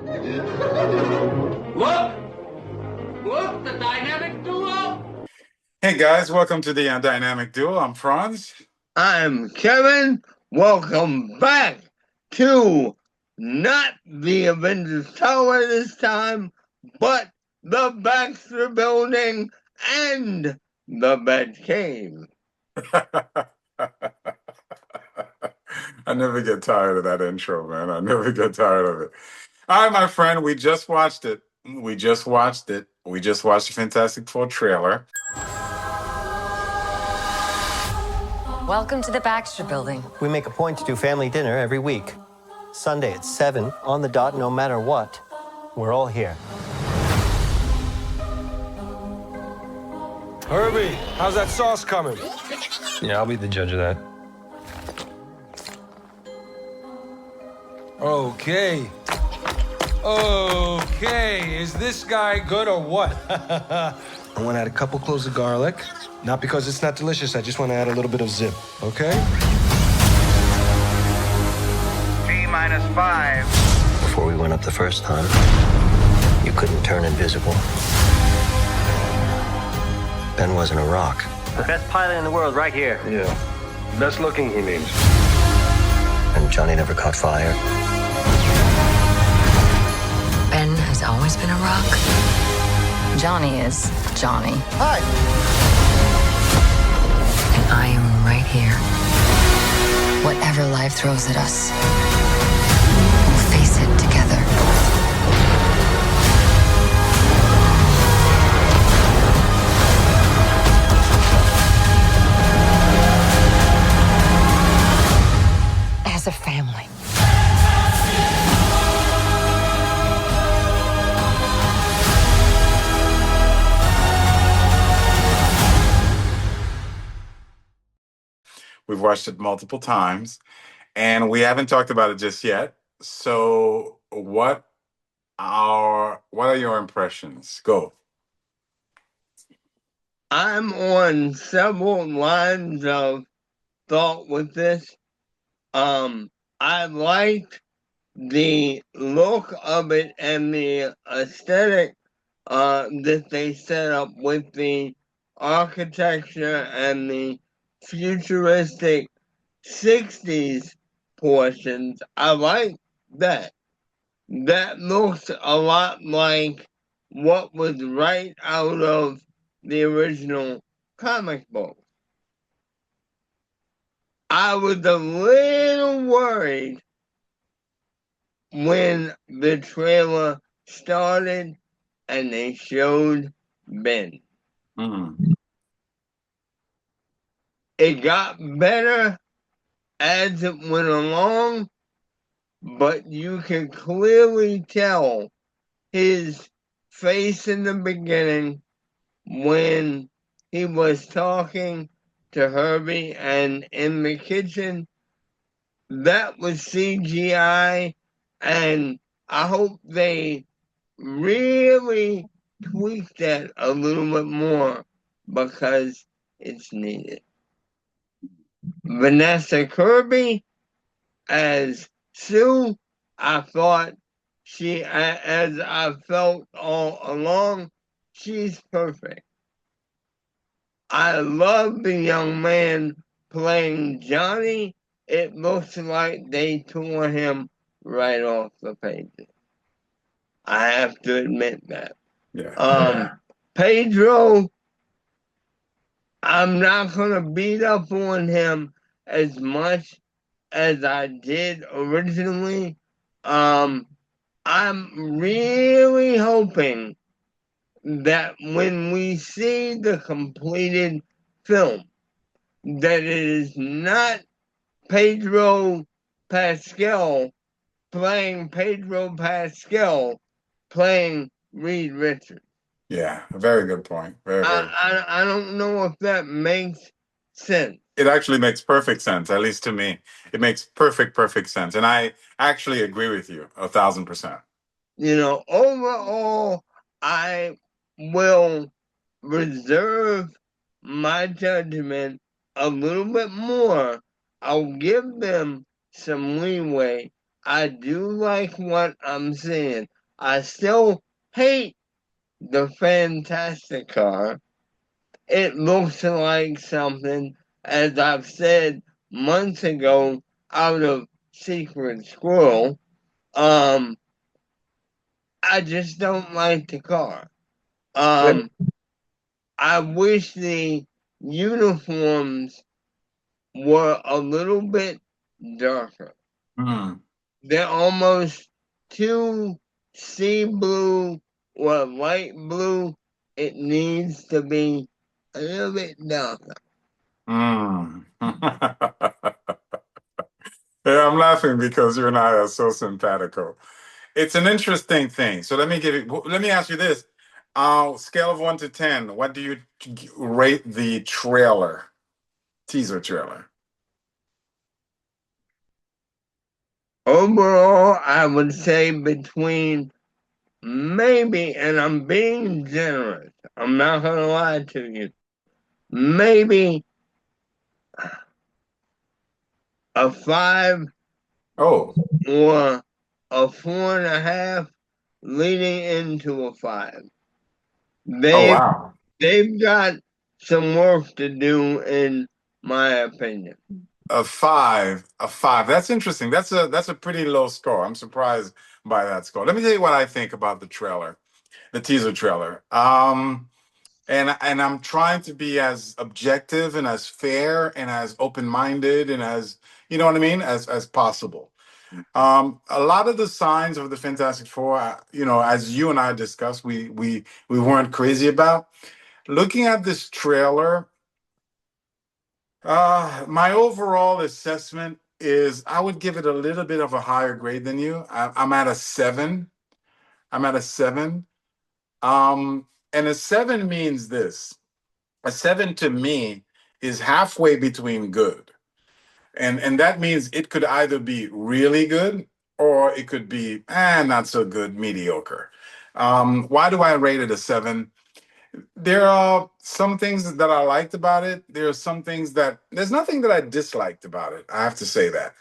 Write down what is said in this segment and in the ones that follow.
Look! Look, the dynamic duo! Hey guys, welcome to the Dynamic Duo. I'm Franz. I'm Kevin. Welcome back to not the Avengers Tower this time, but the Baxter Building and the Batcave. I never get tired of that intro, man. I never get tired of it. All right, my friend, we just watched it. We just watched the Fantastic Four trailer. Welcome to the Baxter Building. We make a point to do family dinner every week. Sunday at 7, on the dot, no matter what. We're all here. Herbie, how's that sauce coming? Yeah, I'll be the judge of that. Okay. Okay, is this guy good or what? I want to add a couple cloves of garlic. Not because it's not delicious, I just want to add a little bit of zip, okay? T-5. Before we went up the first time, you couldn't turn invisible. Ben wasn't a rock. The best pilot in the world right here. Yeah. Best looking, he means. And Johnny never caught fire. Ben has always been a rock. Johnny is Johnny. Hi! And I am right here. Whatever life throws at us, we'll face it together. As a family. We've watched it multiple times, and we haven't talked about it just yet. So, what are your impressions? Go. I'm on several lines of thought with this. I liked the look of it and the aesthetic that they set up with the architecture and the futuristic 60s portions. I like that. That looks a lot like what was right out of the original comic book. I was a little worried when the trailer started and they showed Ben. Mm-hmm. It got better as it went along, but you can clearly tell his face in the beginning when he was talking to Herbie and in the kitchen. That was CGI, and I hope they really tweak that a little bit more because it's needed. Vanessa Kirby as Sue, I thought she, as I felt all along, she's perfect. I love the young man playing Johnny. It looks like they tore him right off the pages. I have to admit that. Yeah. Pedro, I'm not going to beat up on him as much as I did originally. I'm really hoping that when we see the completed film, that it is not Pedro Pascal playing Pedro Pascal playing Reed Richards. Yeah, a very good point. Very. I don't know if that makes sense. It actually makes perfect sense, at least to me. It makes perfect sense. And I actually agree with you 1,000%. You know, overall, I will reserve my judgment a little bit more. I'll give them some leeway. I do like what I'm seeing. I still hate the Fantastic Car. It looks like something, as I've said months ago, out of Secret Squirrel. I just don't like the car. I wish the uniforms were a little bit darker. Hmm. They're almost too sea blue or light blue. It needs to be a little bit darker. Mm. Yeah, I'm laughing because you and I are so simpatico. It's an interesting thing. So let me ask you this. Scale of 1 to 10, what do you rate the teaser trailer? Overall, I would say between maybe, and I'm being generous, I'm not going to lie to you, maybe a 5 Oh, or a 4.5 leading into a 5. oh They've, wow. they've got some work to do, in my opinion. A five. That's interesting. That's a pretty low score. I'm surprised by that score. Let me tell you what I think about the teaser trailer. And I'm trying to be as objective and as fair and as open-minded and as you know what I mean as possible. A lot of the signs of the Fantastic Four, as you and I discussed, we weren't crazy about. Looking at this trailer, my overall assessment is I would give it a little bit of a higher grade than you. I'm at a 7. I'm at a 7. And a 7 means this. A 7 to me is halfway between good. And that means it could either be really good or it could be not so good, mediocre. Why do I rate it a 7? There are some things that I liked about it. There are some things there's nothing that I disliked about it. I have to say that.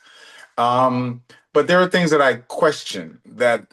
Um, but there are things that I question that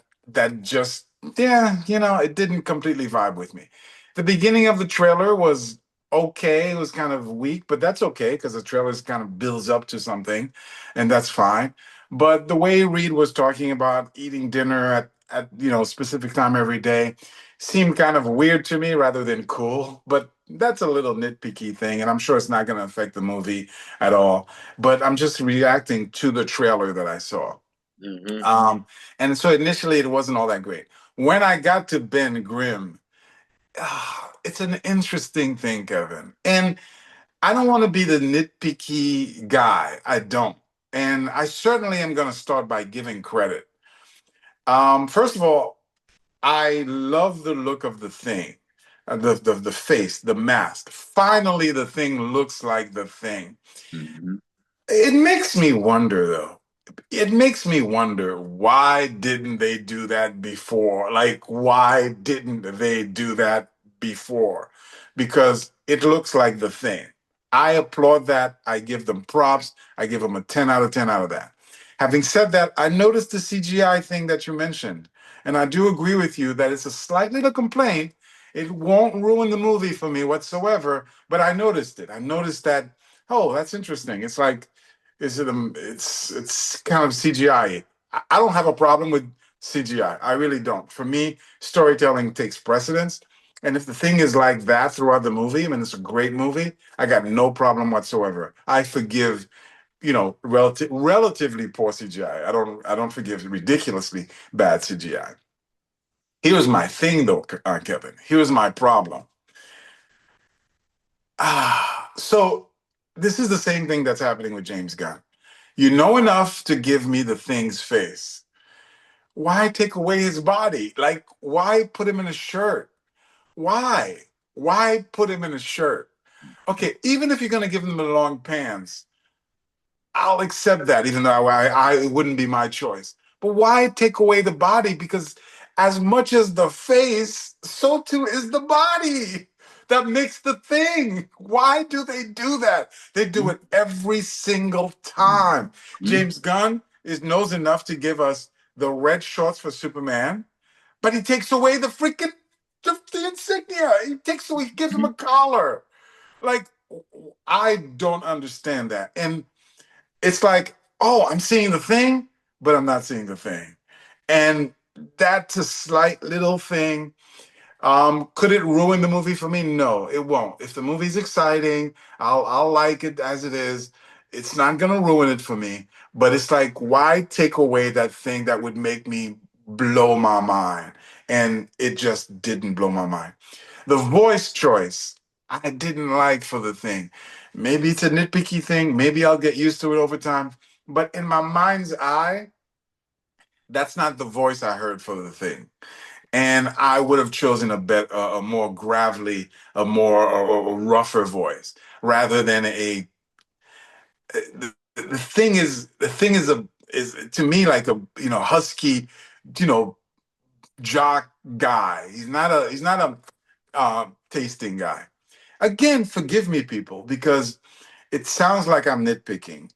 just it didn't completely vibe with me. The beginning of the trailer was okay. It was kind of weak, but that's okay because the trailer kind of builds up to something, and that's fine. But the way Reed was talking about eating dinner at specific time every day seemed kind of weird to me rather than cool. But that's a little nitpicky thing, and I'm sure it's not going to affect the movie at all. But I'm just reacting to the trailer that I saw. Mm-hmm. And so initially it wasn't all that great. When I got to Ben Grimm, it's an interesting thing, Kevin. And I don't want to be the nitpicky guy. I don't. And I certainly am going to start by giving credit. First of all, I love the look of the thing, the face, the mask. Finally, the thing looks like the thing. Mm-hmm. It makes me wonder, though. It makes me wonder why didn't they do that before? Like, why didn't they do that before? Because it looks like the thing. I applaud that. I give them props. I give them a 10 out of 10 out of that. Having said that, I noticed the CGI thing that you mentioned. And I do agree with you that it's a slight little complaint. It won't ruin the movie for me whatsoever, but I noticed it. I noticed that, oh, that's interesting. It's like, it's kind of CGI. I don't have a problem with CGI. I really don't. For me, storytelling takes precedence. And if the thing is like that throughout the movie, I mean, it's a great movie, I got no problem whatsoever. I forgive, relatively poor CGI. I don't forgive ridiculously bad CGI. Here's my thing, though, Kevin. Here's my problem. So this is the same thing that's happening with James Gunn. You know enough to give me the thing's face. Why take away his body? Like, why put him in a shirt? Why? Why put him in a shirt? Okay, even if you're going to give him the long pants, I'll accept that, even though it wouldn't be my choice. But why take away the body? Because as much as the face, so too is the body. That makes the thing. Why do they do that? They do it every single time. James Gunn knows enough to give us the red shorts for Superman, but he takes away the insignia. He gives him a collar. Like, I don't understand that. And it's like, oh, I'm seeing the thing, but I'm not seeing the thing. And that's a slight little thing. Could it ruin the movie for me? No, it won't. If the movie's exciting, I'll like it as it is. It's not gonna ruin it for me. But it's like, why take away that thing that would make me blow my mind? And it just didn't blow my mind. The voice choice I didn't like for the thing. Maybe it's a nitpicky thing. Maybe I'll get used to it over time. But in my mind's eye, that's not the voice I heard for the thing. And I would have chosen a more gravelly, a rougher voice rather than the thing is to me like a husky, you know jock guy. He's not a tasting guy. Again, forgive me, people, because it sounds like I'm nitpicking.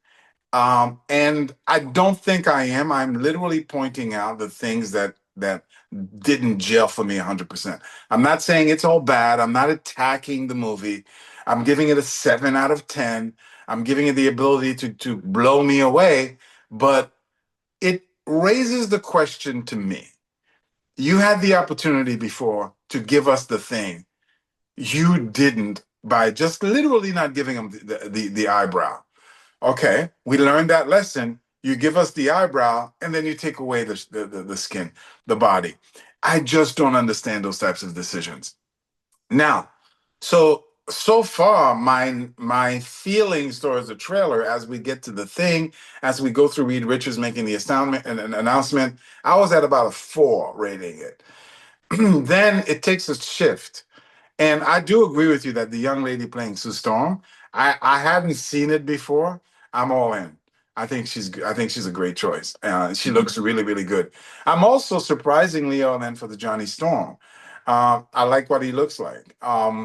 And I don't think I am. I'm literally pointing out the things that didn't gel for me 100%. I'm not saying it's all bad. I'm not attacking the movie. I'm giving it a 7 out of 10. I'm giving it the ability to blow me away, but it raises the question to me. You had the opportunity before to give us the thing. You didn't, by just literally not giving them the eyebrow. Okay, we learned that lesson. You give us the eyebrow, and then you take away the skin, the body. I just don't understand those types of decisions. Now, so far, my feelings towards the trailer, as we get to the thing, as we go through Reed Richards making the announcement, I was at about a 4 rating it. Then it takes a shift. And I do agree with you that the young lady playing Sue Storm, I hadn't seen it before. I'm all in. I think she's a great choice. She looks really, really good. I'm also surprisingly all in for the Johnny Storm. I like what he looks like.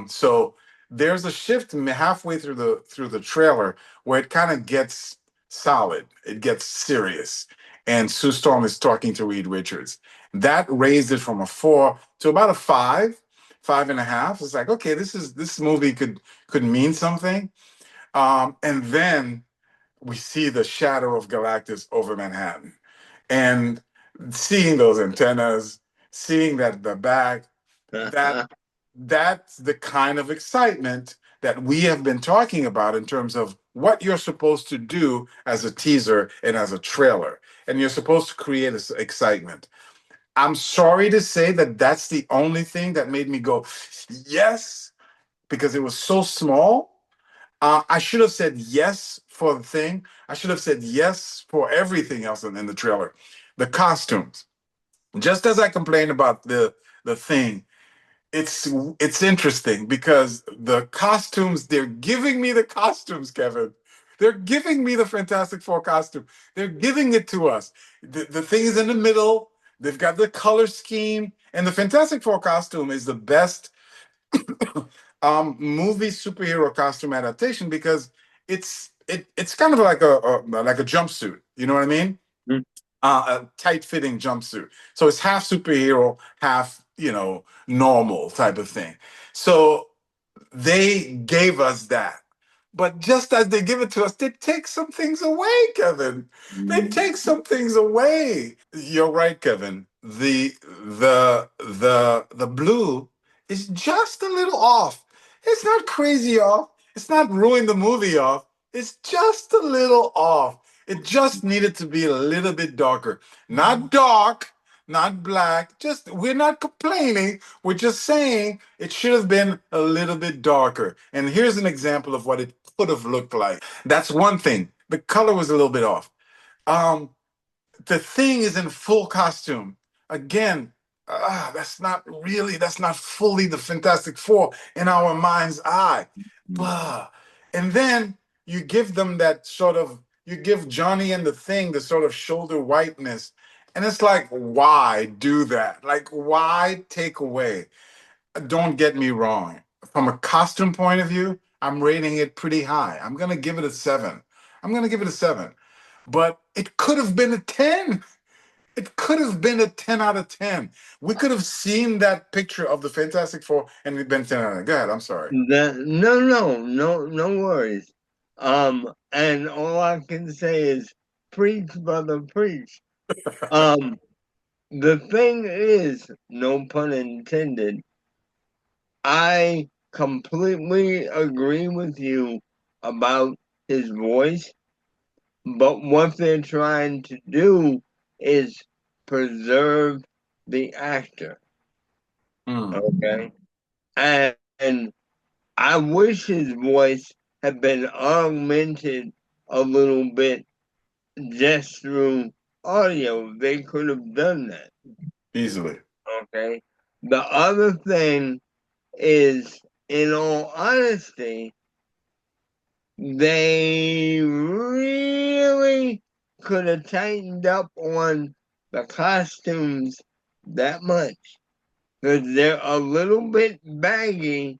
So there's a shift halfway through the trailer where it kind of gets solid. It gets serious, and Sue Storm is talking to Reed Richards. That raised it from a 4 to about a 5, 5.5. It's like, okay, this movie could mean something. And then we see the shadow of Galactus over Manhattan, and seeing those antennas, seeing that the back, that's the kind of excitement that we have been talking about in terms of what you're supposed to do as a teaser and as a trailer, and you're supposed to create this excitement. I'm sorry to say that that's the only thing that made me go yes, because it was so small. I should have said yes for the thing. I should have said yes for everything else in the trailer. The costumes, just as I complained about the thing, it's interesting because the costumes, they're giving me the costumes, Kevin. They're giving me the Fantastic Four costume. They're giving it to us. The thing is in the middle. They've got the color scheme, and the Fantastic Four costume is the best movie superhero costume adaptation because it's kind of like a jumpsuit. You know what I mean? Mm. A tight fitting jumpsuit. So it's half superhero, half normal type of thing. So they gave us that. But just as they give it to us, they take some things away, Kevin. They take some things away. You're right, Kevin. The blue is just a little off. It's not crazy off. It's not ruin the movie off. It's just a little off. It just needed to be a little bit darker. Not dark, not black. Just we're not complaining. We're just saying it should have been a little bit darker. And here's an example of what it could have looked like. That's one thing. The color was a little bit off. The thing is in full costume. Again, that's not fully the Fantastic Four in our mind's eye. And then you give them you give Johnny and the Thing the sort of shoulder whiteness. And it's like, why do that? Like, why take away? Don't get me wrong. From a costume point of view, I'm rating it pretty high. I'm going to give it a 7. But it could have been a 10. It could have been a 10 out of 10. We could have seen that picture of the Fantastic Four and it'd been 10 out of 10. Go ahead, I'm sorry. No worries. And all I can say is preach, brother, preach. The thing is, no pun intended, I completely agree with you about his voice, but what they're trying to do is preserve the actor. Okay? And I wish his voice had been augmented a little bit just through audio. They could have done that. Easily. Okay? The other thing is, in all honesty, they really could have tightened up on the costumes that much. Because they're a little bit baggy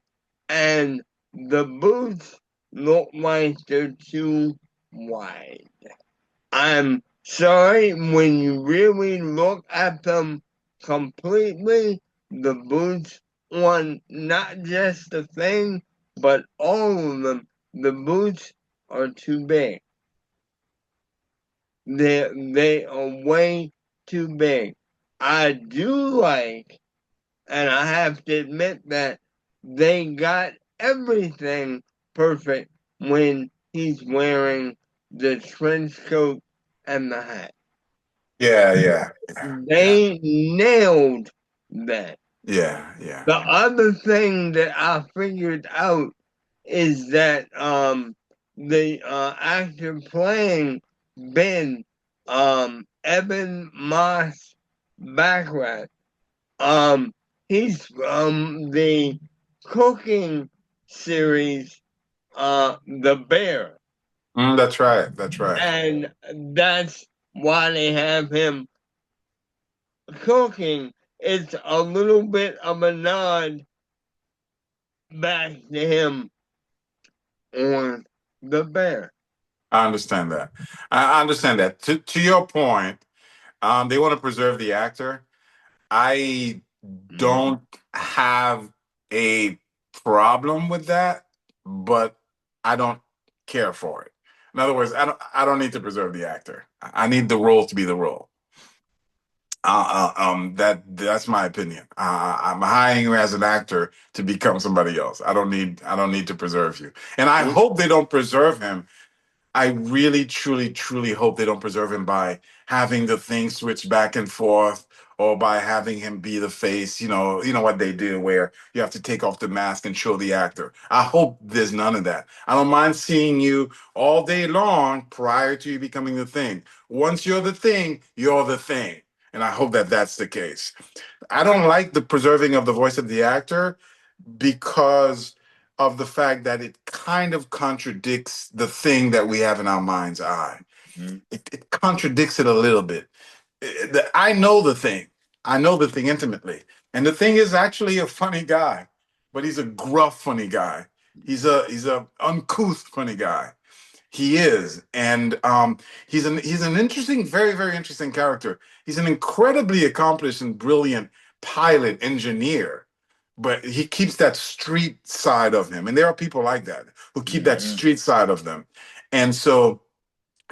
and the boots look like they're too wide. I'm sorry, when you really look at them completely, the boots on not just the Thing, but all of them, the boots are too big. They are way too big. I do like, and I have to admit that they got everything perfect when he's wearing the trench coat and the hat. Yeah. They nailed that. Yeah. The other thing that I figured out is that the actor playing Ben, Evan Moss Baccarat, he's from the cooking series, The Bear. That's right. And that's why they have him cooking. It's a little bit of a nod back to him on The Bear. I understand that. I understand that. To your point, they want to preserve the actor. I don't have a problem with that, but I don't care for it. In other words, I don't need to preserve the actor. I need the role to be the role. That's my opinion. I'm hiring you as an actor to become somebody else. I don't need to preserve you. And I hope they don't preserve him. I really, truly, truly hope they don't preserve him by having the Thing switch back and forth, or by having him be the face. You know what they do, where you have to take off the mask and show the actor. I hope there's none of that. I don't mind seeing you all day long prior to you becoming the Thing. Once you're the Thing, you're the Thing. And I hope that that's the case. I don't like the preserving of the voice of the actor because of the fact that it kind of contradicts the Thing that we have in our mind's eye. It contradicts it a little bit. I know the Thing. I know the Thing intimately. And the Thing is actually a funny guy, but he's a gruff funny guy. He's a uncouth funny guy. He is, and he's an interesting, very, very interesting character. He's an incredibly accomplished and brilliant pilot engineer, but he keeps that street side of him. And there are people like that who keep that street side of them. And so,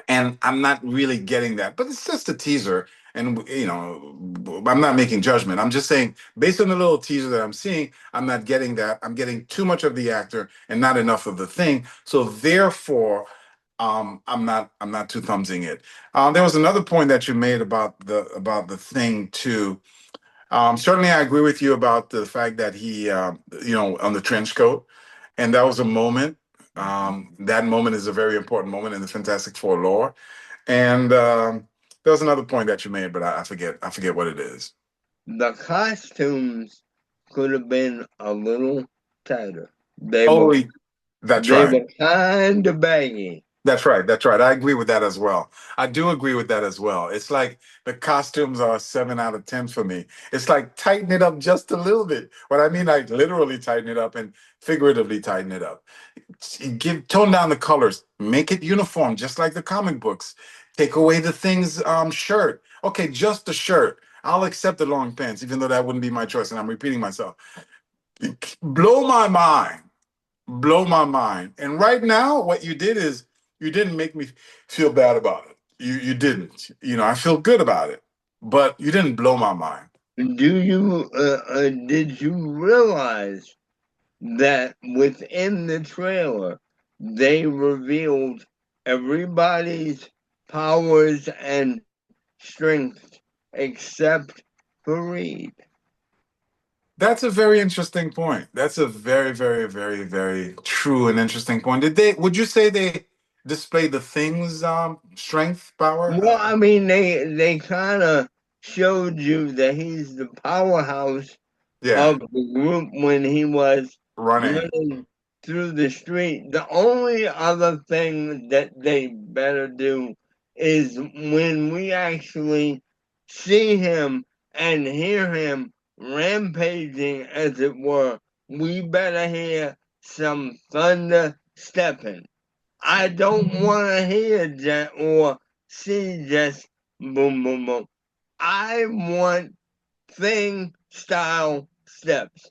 and I'm not really getting that, but it's just a teaser. And, I'm not making judgment. I'm just saying, based on the little teaser that I'm seeing, I'm not getting that. I'm getting too much of the actor and not enough of the Thing. So therefore, I'm not two thumbsing it. There was another point that you made about the Thing too. Certainly, I agree with you about the fact that he, on the trench coat, and that was a moment. That moment is a very important moment in the Fantastic Four lore. And there was another point that you made, but I forget what it is. The costumes could have been a little tighter. That's right. They were kind of baggy. That's right. I agree with that as well. I do agree with that as well. It's like the costumes are 7 out of 10 for me. It's like tighten it up just a little bit. What I mean, like literally tighten it up and figuratively tighten it up. Tone down the colors, make it uniform, just like the comic books. Take away the Thing's shirt. Okay, just the shirt. I'll accept the long pants, even though that wouldn't be my choice, and I'm repeating myself. Blow my mind. Blow my mind. And right now, what you did is you didn't make me feel bad about it. You didn't. You know, I feel good about it, but you didn't blow my mind. Did you realize that within the trailer they revealed everybody's powers and strength except Fareed? That's a very interesting point. That's a very, very, very, very true and interesting point. Would you say they displayed the Thing's strength, power? Well, I mean, they kind of showed you that he's the powerhouse Yeah, of the group when he was running. running through the street. The only other thing that they better do is when we actually see him and hear him rampaging, as it were, we better hear some thunder stepping. I don't want to hear that or see just boom, boom, boom. I want Thing style steps.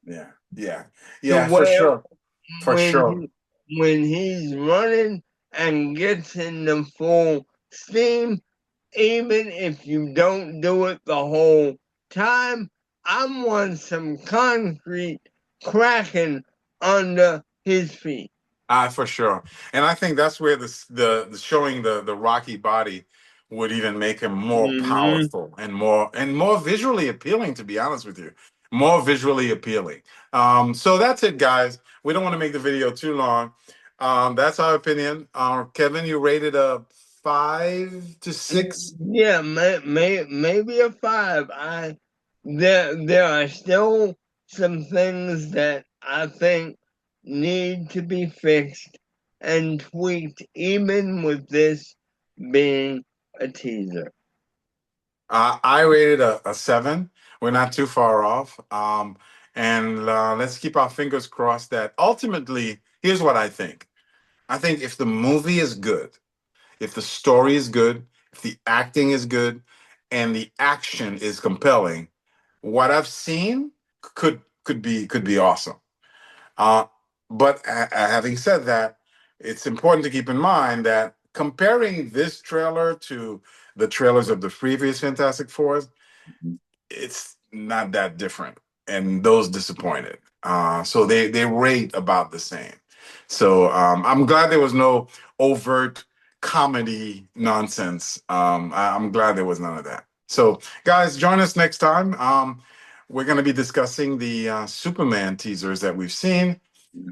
Yeah, yeah, To yeah, for where sure, for when sure. when he's running and gets into full steam, even if you don't do it the whole time, I want some concrete cracking under his feet. For sure. And I think that's where the showing the rocky body would even make him more Mhm. powerful and more visually appealing, to be honest with you. More visually appealing. So that's it, guys. We don't want to make the video too long. That's our opinion. Kevin, you rated a 5 to 6. Yeah, maybe a 5. There are still some things that I think need to be fixed and tweaked, even with this being a teaser. I rated a 7. We're not too far off. And let's keep our fingers crossed that ultimately, here's what I think. I think if the movie is good, if the story is good, if the acting is good, and the action is compelling, what I've seen could be awesome. But having said that, it's important to keep in mind that comparing this trailer to the trailers of the previous Fantastic Fours, it's not that different, and those disappointed. So they rate about the same. So I'm glad there was no overt comedy nonsense. I'm glad there was none of that. So guys, join us next time. We're going to be discussing the Superman teasers that we've seen,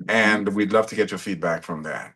and we'd love to get your feedback from that.